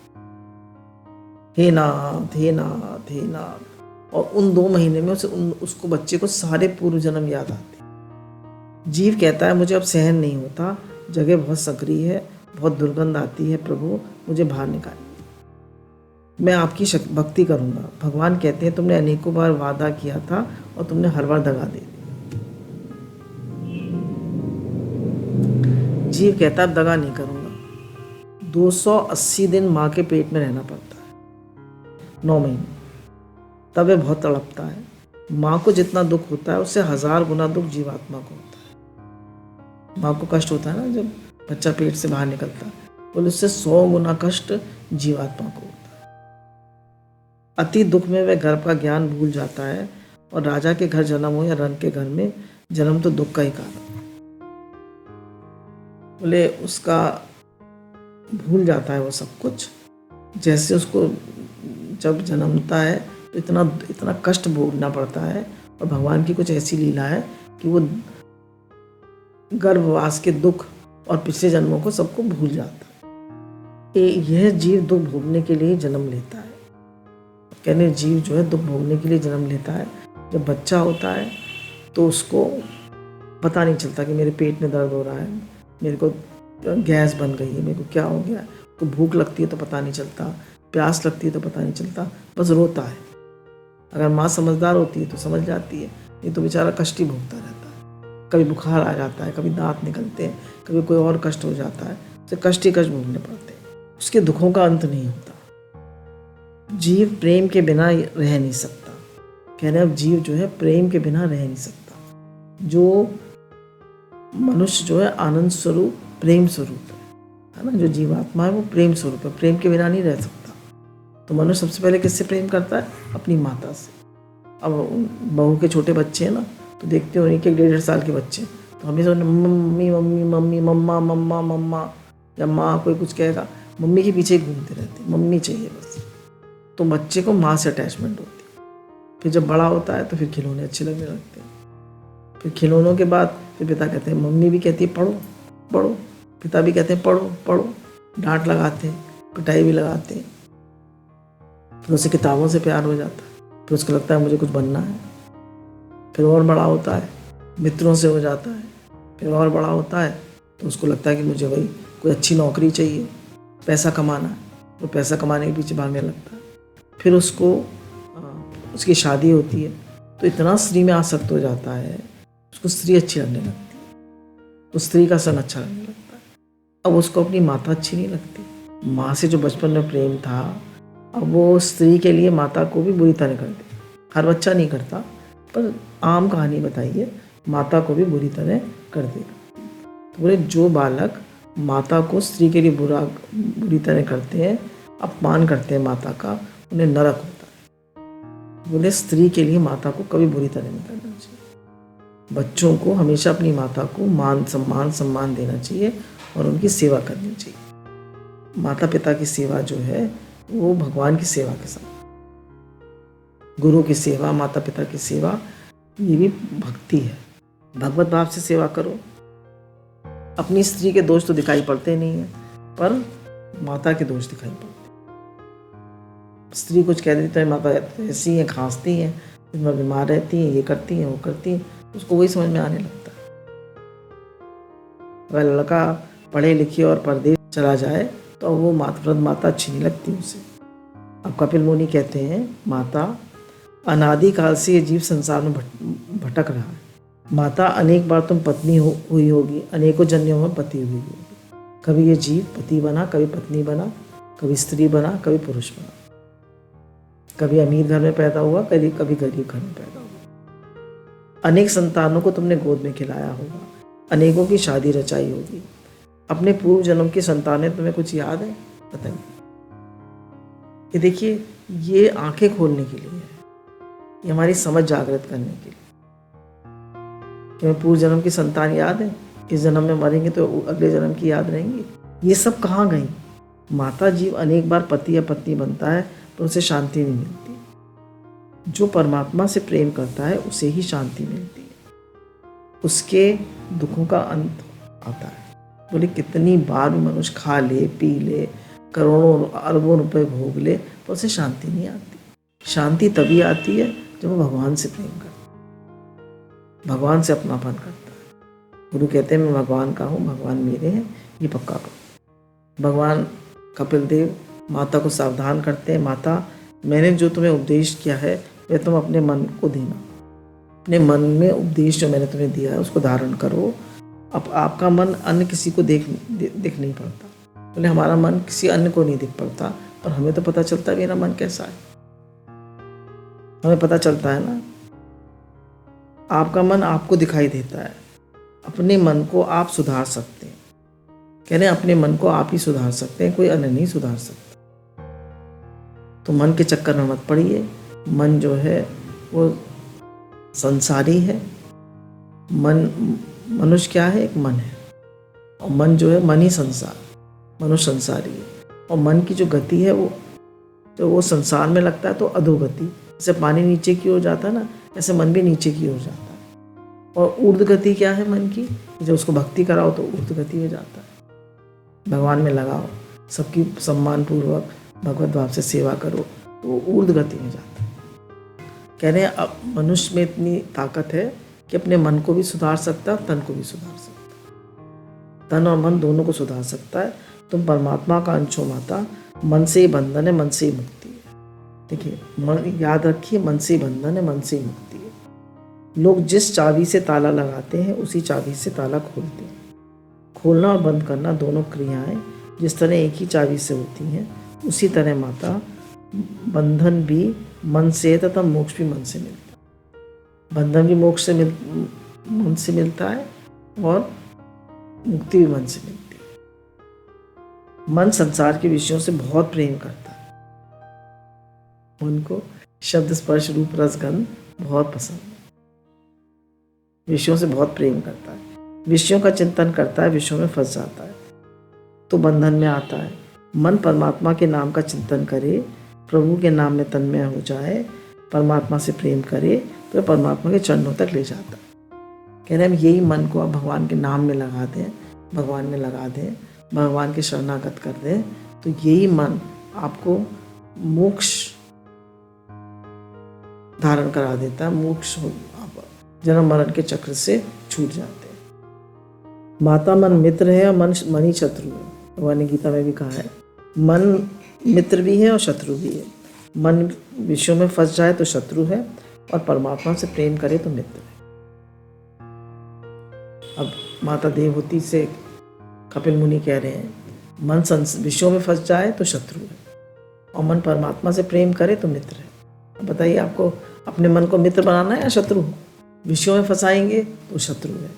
हे नाथ, हे नाथ, हे नाथ। और उन 2 महीने में उसको बच्चे को सारे पूर्व जन्म याद आते। जीव कहता है मुझे अब सहन नहीं होता, जगह बहुत सक्रिय है, बहुत दुर्गंध आती है, प्रभु मुझे बाहर निकालिए, मैं आपकी भक्ति करूंगा। भगवान कहते हैं तुमने अनेकों बार वादा किया था और तुमने हर बार दगा दे दिया। जीव कहता है दगा नहीं करूंगा। 280 दिन माँ के पेट में रहना पड़ता है, 9 महीने, तब वह बहुत तड़पता है। माँ को जितना दुख होता है उससे 1000 गुना दुख जीवात्मा को होता है। माँ को कष्ट होता है ना जब बच्चा पेट से बाहर निकलता है, बोले उससे 100 गुना कष्ट जीवात्मा को होता है। अति दुख में वह गर्भ का ज्ञान भूल जाता है और राजा के घर जन्म हो या रंग के घर में जन्म तो दुख का ही कारण है। बोले उसका भूल जाता है वो सब कुछ। जैसे उसको जब जन्मता है तो इतना कष्ट भोगना पड़ता है और भगवान की कुछ ऐसी लीला है कि वो गर्भवास के दुख और पिछले जन्मों को सबको भूल जाता है। यह जीव दुख भोगने के लिए जन्म लेता है। कहने जीव जो है दुख भोगने के लिए जन्म लेता है। जब बच्चा होता है तो उसको पता नहीं चलता कि मेरे पेट में दर्द हो रहा है, मेरे को गैस बन गई है, मेरे को क्या हो गया। तो भूख लगती है तो पता नहीं चलता, प्यास लगती है तो पता नहीं चलता, बस रोता है। अगर माँ समझदार होती है तो समझ जाती है, नहीं तो बेचारा कष्ट ही भोगता रहता है। कभी बुखार आ जाता है, कभी दांत निकलते हैं, कभी कोई और कष्ट हो जाता है, उसे कष्ट ही कष्ट भोगने पड़ते हैं। उसके दुखों का अंत नहीं होता। जीव प्रेम के बिना रह नहीं सकता। कह रहे अब जीव जो है प्रेम के बिना रह नहीं सकता। जो मनुष्य जो है आनंद स्वरूप, प्रेम स्वरूप है ना, जो जीवात्मा है वो प्रेम स्वरूप है, प्रेम के बिना नहीं रह सकता। तो मनुष्य सबसे पहले किससे प्रेम करता है? अपनी माता से। अब बहू के छोटे बच्चे हैं ना, तो देखते हो एक 1.5 साल के बच्चे, तो हमेशा मम्मी मम्मी मम्मी, मम्मा मम्मा मम्मा, जब माँ कोई कुछ कहेगा मम्मी के पीछे ही घूमते रहते, मम्मी चाहिए बस। तो बच्चे को माँ से अटैचमेंट होती है। फिर जब बड़ा होता है तो फिर खिलौने अच्छे लगने लगते हैं। फिर खिलौनों के बाद फिर पिता कहते हैं, मम्मी भी कहती है पढ़ो पढ़ो, पिता भी कहते हैं पढ़ो पढ़ो, डांट लगाते हैं, पिटाई भी लगाते हैं। फिर उसे किताबों से प्यार हो जाता है, फिर उसको लगता है मुझे कुछ बनना है। फिर और बड़ा होता है, मित्रों से हो जाता है। फिर और बड़ा होता है तो उसको लगता है कि मुझे भाई कोई अच्छी नौकरी चाहिए, पैसा कमाना है, तो पैसा कमाने के पीछे भागने लगता है। फिर उसकी शादी होती है तो इतना स्त्री में आसक्त हो जाता है, उसको स्त्री अच्छी लगने लगती है, तो स्त्री का सन अच्छा लगने लगता है। अब उसको अपनी माता अच्छी नहीं लगती। माँ से जो बचपन में प्रेम था, अब वो स्त्री के लिए माता को भी बुरी तरह कर दे। हर बच्चा नहीं करता, पर आम कहानी बताइए, माता को भी बुरी तरह कर देगा। तो बोले जो बालक माता को स्त्री के लिए बुरी तरह करते हैं, अपमान करते हैं माता का, उन्हें नरक होता है। बोले स्त्री के लिए माता को कभी बुरी तरह नहीं करना चाहिए। बच्चों को हमेशा अपनी माता को मान सम्मान देना चाहिए और उनकी सेवा करनी चाहिए। माता पिता की सेवा जो है वो भगवान की सेवा के साथ, गुरु की सेवा, माता पिता की सेवा, ये भी भक्ति है। भगवत भाव से सेवा करो। अपनी स्त्री के दोष तो दिखाई पड़ते नहीं हैं, पर माता के दोष दिखाई पड़ते हैं। स्त्री कुछ कह देती है, माता ऐसी हैं, खांसती हैं, इतना बीमार रहती हैं, ये करती हैं, वो करती हैं, उसको वही समझ में आने लगता है। अगर लड़का पढ़े लिखे और परदेश चला जाए तो वो माता अच्छी नहीं लगती उसे। अब कपिल मुनि कहते हैं, माता अनादिकाल से ये जीव संसार में भटक रहा है। माता अनेक बार तुम पत्नी हुई होगी, अनेकों जन्मों में पति हुई होगी। कभी ये जीव पति बना, कभी पत्नी बना, कभी स्त्री बना, कभी पुरुष बना, कभी अमीर घर में पैदा हुआ, कभी गरीब घर में पैदा हुआ। अनेक संतानों को तुमने गोद में खिलाया होगा, अनेकों की शादी रचाई होगी। अपने पूर्व जन्म की संतानें तुम्हें कुछ याद है? पता नहीं। ये देखिए, ये आंखें खोलने के लिए है, ये हमारी समझ जागृत करने के लिए कि हमें पूर्व जन्म की संतान याद है, इस जन्म में मरेंगे तो अगले जन्म की याद रहेंगी। ये सब कहाँ गई? माता जीव अनेक बार पति या पत्नी बनता है तो उसे शांति नहीं मिलती। जो परमात्मा से प्रेम करता है उसे ही शांति मिलती है, उसके दुखों का अंत आता है। बोले कितनी बार भी मनुष्य खा ले, पी ले, करोड़ों अरबों रुपए भोग ले, तो उसे शांति नहीं आती। शांति तभी आती है जब वो भगवान से प्रेम करता है, भगवान से अपनापन करता है। गुरु कहते हैं, मैं भगवान का हूँ, भगवान मेरे हैं, ये पक्का करो। भगवान कपिल देव माता को सावधान करते हैं, माता मैंने जो तुम्हें उपदेश किया है वह तुम अपने मन को देना, अपने मन में उपदेश जो मैंने तुम्हें दिया है उसको धारण करो। अब आपका मन अन्य किसी को दिख नहीं पड़ता, बोले हमारा मन किसी अन्य को नहीं दिख पड़ता, पर हमें तो पता चलता है मेरा मन कैसा है, हमें पता चलता है ना। आपका मन आपको दिखाई देता है, अपने मन को आप सुधार सकते हैं। कह रहे हैं अपने मन को आप ही सुधार सकते हैं, कोई अन्य नहीं सुधार सकता। तो मन के चक्कर में मत पड़िए। मन जो है वो संसारी है। मनुष्य क्या है? एक मन है, और मन जो है मन ही संसार, मनुष्य संसारी है। और मन की जो गति है वो संसार में लगता है तो अधोगति, जैसे पानी नीचे की ओर जाता है ना, ऐसे मन भी नीचे की ओर जाता है। और ऊर्ध्व गति क्या है मन की? जब उसको भक्ति कराओ तो ऊर्ध्व गति में जाता है। भगवान में लगाओ, सबकी सम्मान पूर्वक भगवत भाव से सेवा करो तो ऊर्ध्व गति में जाता है। कह रहे हैं अब मनुष्य में इतनी ताकत है कि अपने मन को भी सुधार सकता है, तन को भी सुधार सकता है, तन और मन दोनों को सुधार सकता है। तुम परमात्मा का अंश हो माता, मन से ही बंधन है, मन से ही मुक्ति है। देखिए, मन याद रखिए, मन से ही बंधन है, मन से ही मुक्ति है। लोग जिस चाबी से ताला लगाते हैं उसी चाबी से ताला खोलते हैं। खोलना और बंद करना दोनों क्रियाएं जिस तरह एक ही चाबी से होती हैं, उसी तरह माता बंधन भी मन से तथा मोक्ष भी मन से मिलता है। बंधन भी मोक्ष से मन से मिलता है और मुक्ति भी मन से मिलती है। मन संसार के विषयों से बहुत प्रेम करता है। मन को शब्द स्पर्श रूप रस गंध बहुत पसंद है, विषयों से बहुत प्रेम करता है, विषयों का चिंतन करता है, विषयों में फंस जाता है तो बंधन में आता है। मन परमात्मा के नाम का चिंतन करे, प्रभु के नाम में तन्मय हो जाए, परमात्मा से प्रेम करे तो परमात्मा के चरणों तक ले जाता है। कह रहे हैं यही मन को आप भगवान के नाम में लगा दें, भगवान में लगा दें, भगवान के शरणागत कर दें, तो यही मन आपको मोक्ष धारण करा देता है। मोक्ष आप जन्म मरण के चक्र से छूट जाते हैं। माता मन मित्र है और मन ही शत्रु है। भगवान ने गीता में भी कहा है, मन मित्र भी है और शत्रु भी है। मन विषयों में फंस जाए तो शत्रु है और परमात्मा से प्रेम करे तो मित्र है। अब माता देवहूति से कपिल मुनि कह रहे हैं, मन विषयों में फंस जाए तो शत्रु है और मन परमात्मा से प्रेम करे तो मित्र है। अब बताइए, आपको अपने मन को मित्र बनाना है या शत्रु? विषयों में फंसाएंगे तो शत्रु है,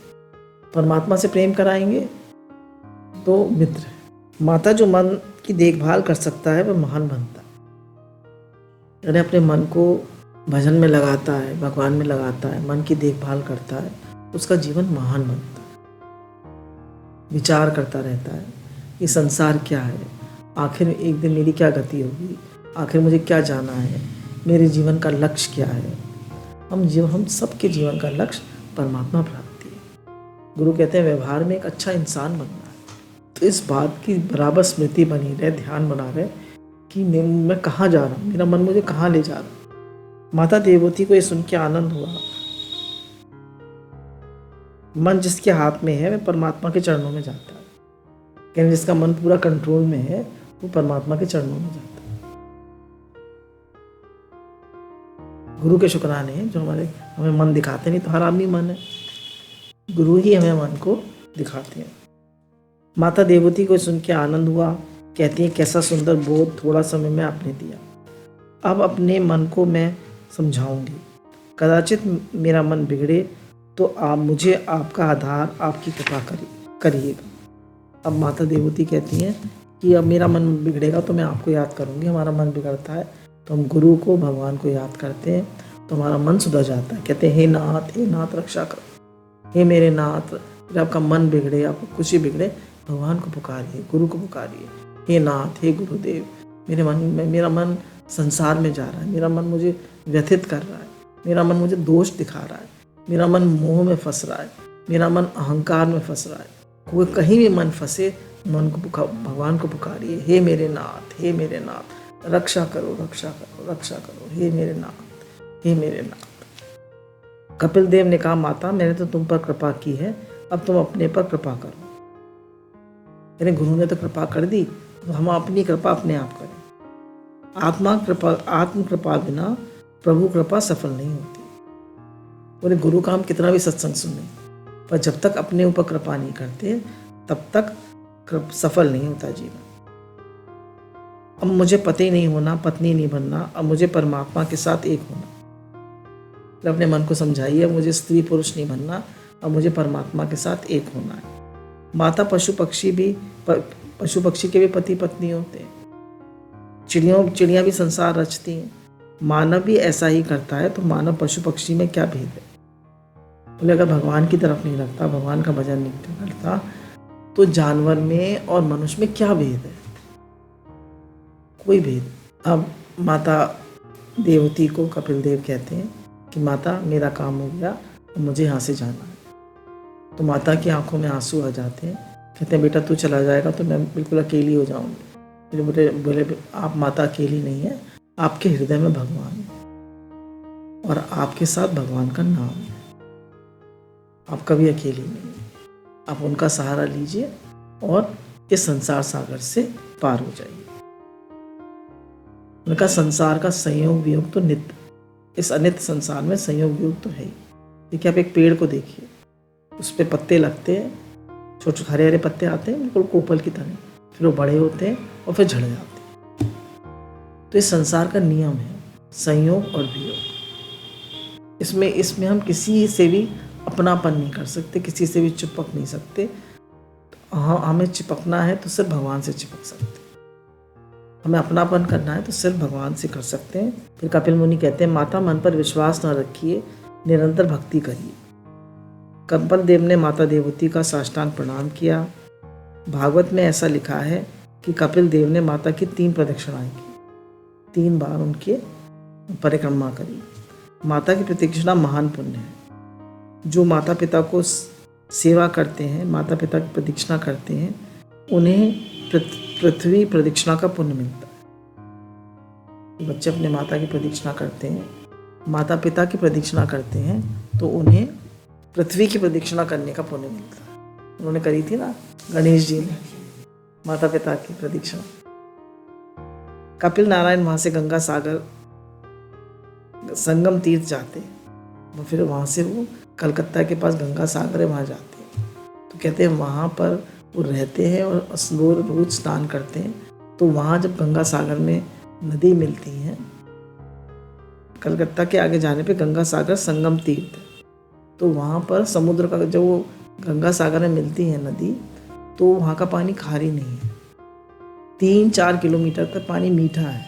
परमात्मा से प्रेम कराएंगे तो मित्र है। माता जो मन की देखभाल कर सकता है वह महान बनता है। अरे अपने मन को भजन में लगाता है, भगवान में लगाता है, मन की देखभाल करता है, उसका जीवन महान बनता है। विचार करता रहता है कि संसार क्या है, आखिर एक दिन मेरी क्या गति होगी, आखिर मुझे क्या जाना है, मेरे जीवन का लक्ष्य क्या है। हम सबके जीवन का लक्ष्य परमात्मा प्राप्ति है। गुरु कहते हैं व्यवहार में एक अच्छा इंसान बनना है। तो इस बात की बराबर स्मृति बनी रहे, ध्यान बना रहे कि मैं कहाँ जा रहा हूँ, मेरा मन मुझे कहाँ ले जा रहा है। माता देवती को ये सुन के आनंद हुआ। मन जिसके हाथ में है वह परमात्मा के चरणों में जाता है। यानी जिसका मन पूरा कंट्रोल में है वो परमात्मा के चरणों में जाता है। गुरु के शुक्राने हैं जो हमें मन दिखाते, नहीं तो हर आदमी मन है, गुरु ही हमें मन को दिखाते हैं। माता देवती को सुन के आनंद हुआ। कहती है कैसा सुंदर बोध थोड़ा समय में आपने दिया। अब अपने मन को मैं समझाऊंगी। कदाचित मेरा मन बिगड़े तो आप मुझे आपका आधार, आपकी कृपा करिएगा। अब माता देवती कहती हैं कि अब मेरा मन बिगड़ेगा तो मैं आपको याद करूंगी। हमारा मन बिगड़ता है तो हम गुरु को, भगवान को याद करते हैं तो हमारा मन सुधर जाता है। कहते हैं हे नाथ रक्षा करो। हे मेरे नाथ, जब आपका मन बिगड़े, आपको खुशी बिगड़े, भगवान को पुकारिए, गुरु को पुकारिए। हे नाथ, हे गुरुदेव, मेरा मन संसार में जा रहा है, मेरा मन मुझे व्यथित कर रहा है, मेरा मन मुझे दोष दिखा रहा है, मेरा मन मोह में फंस रहा है, मेरा मन अहंकार में फंस रहा है। कोई कहीं भी मन फंसे, मन को भगवान को पुकारिए। हे मेरे नाथ, हे मेरे नाथ, रक्षा करो, रक्षा करो, रक्षा करो। हे मेरे नाथ, हे मेरे नाथ। कपिल देव ने कहा माता, मैंने तो तुम पर कृपा की है, अब तुम अपने पर कृपा करो। यानी गुरु ने तो कृपा कर दी, तो हम अपनी कृपा अपने आप करें। आत्म कृपा बिना प्रभु कृपा सफल नहीं होती। बोले गुरु का हम कितना भी सत्संग सुने, पर जब तक अपने ऊपर कृपा नहीं करते तब तक सफल नहीं होता जीवन। अब मुझे पति नहीं होना, पत्नी नहीं बनना, अब मुझे परमात्मा के साथ एक होना। तो अपने मन को समझाइए, मुझे स्त्री पुरुष नहीं बनना, अब मुझे परमात्मा के साथ एक होना है। माता पशु पक्षी के भी पति पत्नी होते हैं। चिड़ियाँ भी संसार रचती हैं। मानव भी ऐसा ही करता है, तो मानव पशु पक्षी में क्या भेद है? बोले अगर भगवान की तरफ नहीं रखता, भगवान का भजन नहीं करता, तो जानवर में और मनुष्य में क्या भेद है? कोई भेद। अब माता देवती को कपिल देव कहते हैं कि माता मेरा काम हो गया, अब मुझे यहाँ से जाना है। तो माता की आंखों में आंसू आ जाते हैं। कहते हैं बेटा तू चला जाएगा तो मैं बिल्कुल अकेली हो जाऊंगी। बोले आप माता अकेली नहीं है, आपके हृदय में भगवान है और आपके साथ भगवान का नाम है। आप कभी अकेली नहीं है। आप उनका सहारा लीजिए और इस संसार सागर से पार हो जाइए। उनका संसार का संयोग वियोग तो नित्य, इस अनित्य संसार में संयोग वियोग तो है ही। देखिए आप एक पेड़ को देखिए, उस पर पत्ते लगते हैं, छोटे छोटे हरे हरे पत्ते आते हैं बिल्कुल कोपल की तरह, फिर वो बड़े होते हैं और फिर झड़ जाते हैं। तो इस संसार का नियम है संयोग और वियोग। इसमें हम किसी से भी अपनापन नहीं कर सकते, किसी से भी चिपक नहीं सकते। हाँ, हमें चिपकना है तो सिर्फ भगवान से चिपक सकते हैं। हमें अपनापन करना है तो सिर्फ भगवान से कर सकते हैं। फिर कपिल मुनि कहते हैं माता मन पर विश्वास न रखिए, निरंतर भक्ति करिए। कपिल देव ने माता देवती का साष्टांग प्रणाम किया। भागवत में ऐसा लिखा है कि कपिल देव ने माता की 3 प्रदक्षिणाएं की, 3 बार उनके परिक्रमा करी। माता की प्रदक्षिणा महान पुण्य है। जो माता पिता को सेवा करते हैं, माता पिता की प्रदक्षिणा करते हैं, उन्हें पृथ्वी प्रदक्षिणा का पुण्य मिलता है। बच्चे अपने माता की प्रदक्षिणा करते हैं, माता पिता की प्रदक्षिणा करते हैं, तो उन्हें पृथ्वी की प्रदक्षिणा करने का पुण्य मिलता है। उन्होंने करी थी ना गणेश जी ने माता पिता की प्रदक्षिणा। कपिल नारायण वहाँ से गंगा सागर संगम तीर्थ जाते हैं, वो फिर वहाँ से वो कलकत्ता के पास गंगा सागर है वहाँ जाते हैं। तो कहते हैं वहाँ पर वो रहते हैं और रोज स्नान करते हैं। तो वहाँ जब गंगा सागर में नदी मिलती है, कलकत्ता के आगे जाने पे गंगा सागर संगम तीर्थ है, तो वहाँ पर समुद्र का जब वो गंगा सागर में मिलती है नदी, तो वहाँ का पानी खारी नहीं है। 3-4 किलोमीटर तक पानी मीठा है।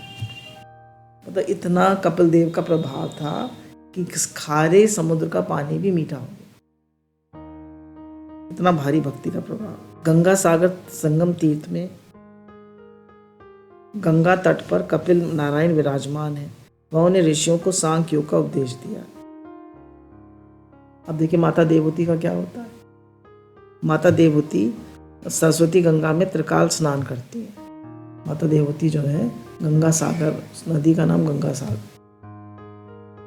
मतलब इतना कपिल देव का प्रभाव था कि खारे समुद्र का पानी भी मीठा हो गया। इतना भारी भक्ति का प्रभाव। गंगा सागर संगम तीर्थ में गंगा तट पर कपिल नारायण विराजमान है। वह उन्हें ऋषियों को सांख्य योग का उपदेश दिया। अब देखिए माता देवती का क्या होता है। माता देवहूति सरस्वती गंगा में त्रिकाल स्नान करती है। माता देवहूति जो है गंगा सागर, उस नदी का नाम गंगा सागर,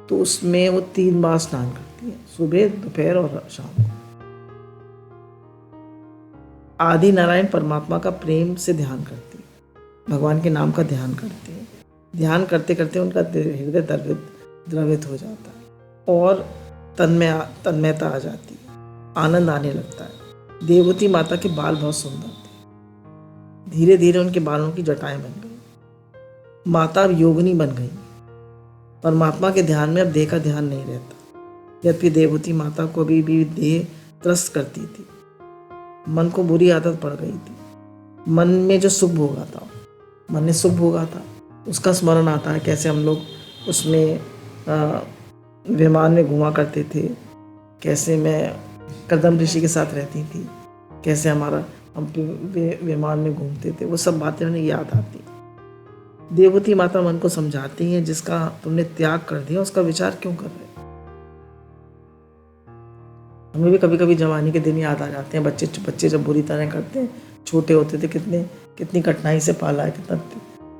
तो उसमें वो 3 बार स्नान करती है, सुबह, दोपहर और शाम को। आदि नारायण परमात्मा का प्रेम से ध्यान करती है, भगवान के नाम का ध्यान करते हैं। ध्यान करते करते उनका हृदय द्रवित हो जाता है और तन्मयता आ जाती है, आनंद आने लगता है। देवहूति माता के बाल बहुत सुंदर थे। धीरे धीरे उनके बालों की जटाएं बन गई। माता अब योगिनी बन गई। परमात्मा के ध्यान में अब देह का ध्यान नहीं रहता। यद्यपि देवहूति माता को भी देह त्रस्त करती थी। मन को बुरी आदत पड़ गई थी। मन में जो सुख भोगा था, मन ने सुख भोगा था, उसका स्मरण आता है। कैसे हम लोग उसमें विमान में घुमा करते थे, कैसे मैं कदम ऋषि के साथ रहती थी, कैसे हम विमान में घूमते थे, वो सब बातें उन्हें याद आती। देवहूति माता मन को समझाती हैं, जिसका तुमने त्याग कर दिया उसका विचार क्यों कर रहे हो। हमें भी कभी कभी जवानी के दिन याद आ जाते हैं। बच्चे जब बुरी तरह करते हैं, छोटे होते थे कितनी कठिनाई से पाला है,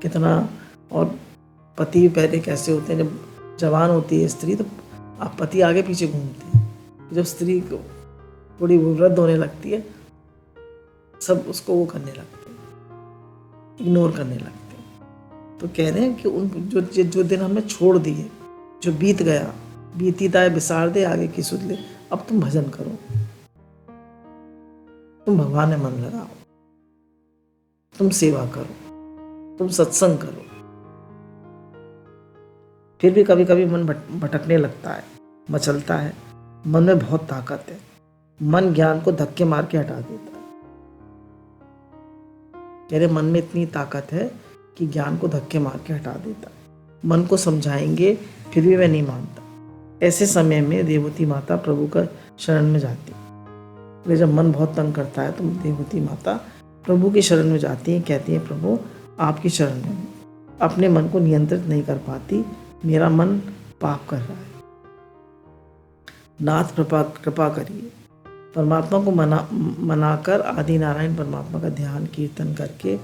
कितना और पति भी पहले कैसे होते हैं। जब जवान होती है स्त्री तो आप पति आगे पीछे घूमते हैं। जब स्त्री को थोड़ी वृद्ध होने लगती है, सब उसको वो करने लगते हैं, इग्नोर करने लगते हैं। तो कह रहे हैं कि उन जो दिन हमने छोड़ दिए, जो बीत गया, बीती दाए बिसार दे आगे की सुध ले। अब तुम भजन करो, तुम भगवान में मन लगाओ, तुम सेवा करो, तुम सत्संग करो। फिर भी कभी कभी मन भटकने लगता है, मचलता है। मन में बहुत ताकत है। मन ज्ञान को धक्के मार के हटा देता है। तेरे मन में इतनी ताकत है कि ज्ञान को धक्के मार के हटा देता है। मन को समझाएंगे फिर भी मैं नहीं मानता। ऐसे समय में देवहूति माता प्रभु का शरण में जाती है। जब मन बहुत तंग करता है तो देवहूति माता प्रभु की शरण में जाती है, कहती है प्रभु आपकी शरण में हूँ, अपने मन को नियंत्रित नहीं कर पाती, मेरा मन पाप कर रहा है, नाथ कृपा करिए। परमात्मा को मनाकर आदि नारायण परमात्मा का ध्यान कीर्तन करके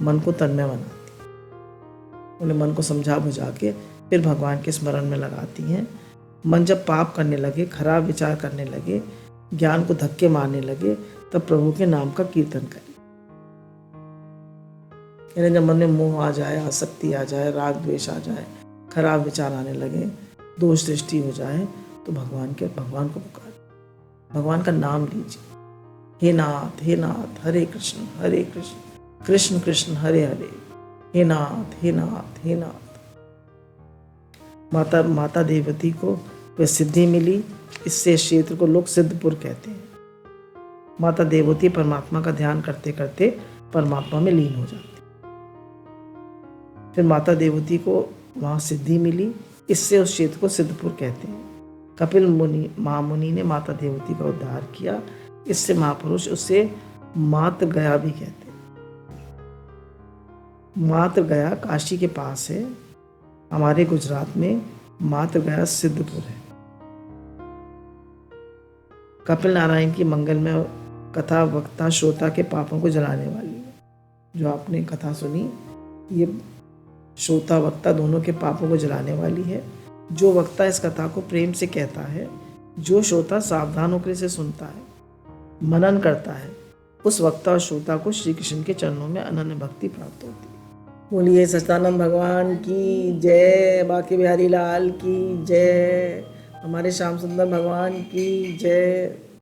मन को तन्मय बनाती, उन्हें मन को समझा बुझा के फिर भगवान के स्मरण में लगाती हैं। मन जब पाप करने लगे, खराब विचार करने लगे, ज्ञान को धक्के मारने लगे, तब प्रभु के नाम का कीर्तन करें। यानी जब मन में मोह आ जाए, आसक्ति आ जाए, राग द्वेष आ जाए, खराब विचार आने लगे, दोष दृष्टि हो जाए, तो भगवान को पुकारें, भगवान का नाम लीजिए। हे नाथ हरे कृष्ण कृष्ण कृष्ण हरे हरे, हे नाथ हे नाथ हे नाथ। माता देवहूति को वह सिद्धि मिली। इससे इस क्षेत्र को लोग सिद्धपुर कहते हैं। माता देवहूति परमात्मा का ध्यान करते करते परमात्मा में लीन हो जाती। फिर माता देवहूति को वहाँ सिद्धि मिली। इससे उस क्षेत्र को सिद्धपुर कहते हैं। कपिल महामुनि ने माता देवहूति का उद्धार किया। इससे महापुरुष उसे मात्र गया भी कहते हैं। मात्र गया काशी के पास है। हमारे गुजरात में मात्र गया सिद्धपुर है। कपिल नारायण की मंगल में कथा वक्ता श्रोता के पापों को जलाने वाली है। जो आपने कथा सुनी, ये श्रोता वक्ता दोनों के पापों को जलाने वाली है। जो वक्ता इस कथा को प्रेम से कहता है, जो श्रोता सावधान होकर इसे सुनता है, मनन करता है, उस वक्ता और श्रोता को श्री कृष्ण के चरणों में अनन्य भक्ति प्राप्त होती है। बोलिए सच्चिदानंद भगवान की जय, बांके बिहारी लाल की जय, हमारे श्याम सुंदर भगवान की जय।